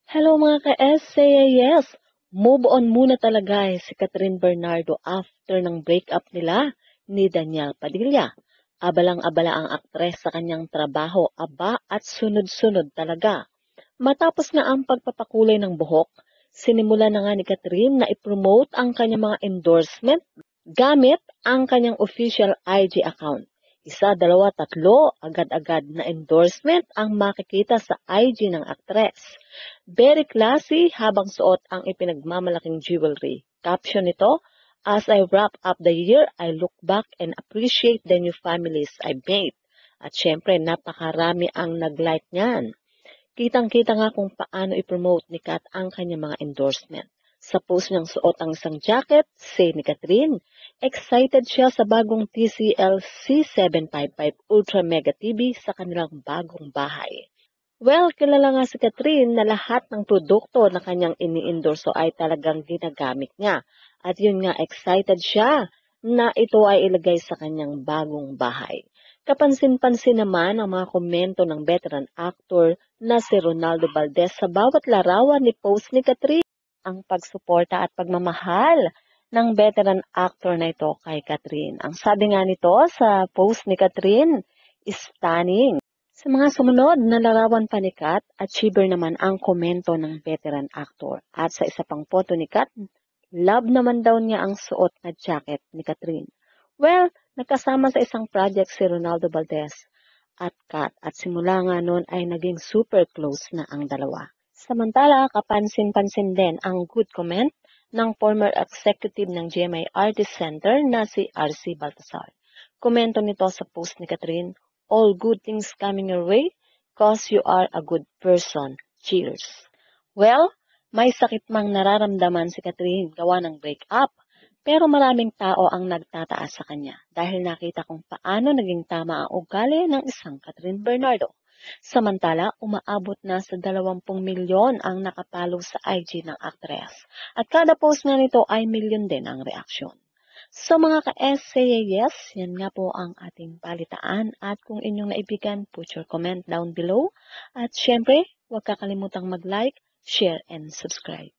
Hello mga ka-SAAS! Move on muna talaga si Catherine Bernardo after ng breakup nila ni Daniel Padilla. Abalang-abala ang aktres sa kanyang trabaho, aba at sunod-sunod talaga. Matapos nga ang pagpapakulay ng buhok, sinimula na nga ni Catherine na ipromote ang kanyang mga endorsement gamit ang kanyang official IG account. Isa, dalawa, tatlo, agad-agad na endorsement ang makikita sa IG ng aktres. Very classy habang suot ang ipinagmamalaking jewelry. Caption nito, "As I wrap up the year, I look back and appreciate the new families I made." At syempre, napakarami ang nag-like niyan. Kitang-kita nga kung paano i-promote ni Kat ang kanyang mga endorsement. Sa post niyang suot ang isang jacket, say ni Catherine, excited siya sa bagong TCL C755 Ultra Mega TV sa kanilang bagong bahay. Well, kilala nga si Catherine na lahat ng produkto na kanyang ini-endorso ay talagang ginagamit niya. At yun nga, excited siya na ito ay ilagay sa kanyang bagong bahay. Kapansin-pansin naman ang mga komento ng veteran actor na si Ronaldo Valdez sa bawat larawan ni post ni Catherine. Ang pagsuporta at pagmamahal ng veteran actor na ito kay Catherine. Ang sabi nga nito sa post ni Catherine, stunning. Sa mga sumunod na larawan pa ni Kat, achiever naman ang komento ng veteran actor. At sa isa pang photo ni Kat, love naman daw niya ang suot na jacket ni Catherine. Well, nagkasama sa isang project si Ronaldo Valdez at Kat at simula nga noon ay naging super close na ang dalawa. Samantala, kapansin-pansin din ang good comment ng former executive ng GMA Artist Center na si RC Baltasar. Komento nito sa post ni Catherine, "All good things coming your way, cause you are a good person. Cheers." Well, may sakit mang nararamdaman si Catherine gawa ng breakup, pero maraming tao ang nagtataas sa kanya dahil nakita kung paano naging tama ang ugali ng isang Catherine Bernardo. Samantala, umaabot na sa 20 milyon ang nakapalo sa IG ng aktres at kada post nga nito ay milyon din ang reaksyon. So mga ka-SAAS, yan nga po ang ating balitaan at kung inyong naibigan, put your comment down below. At syempre, huwag kakalimutang mag-like, share, and subscribe.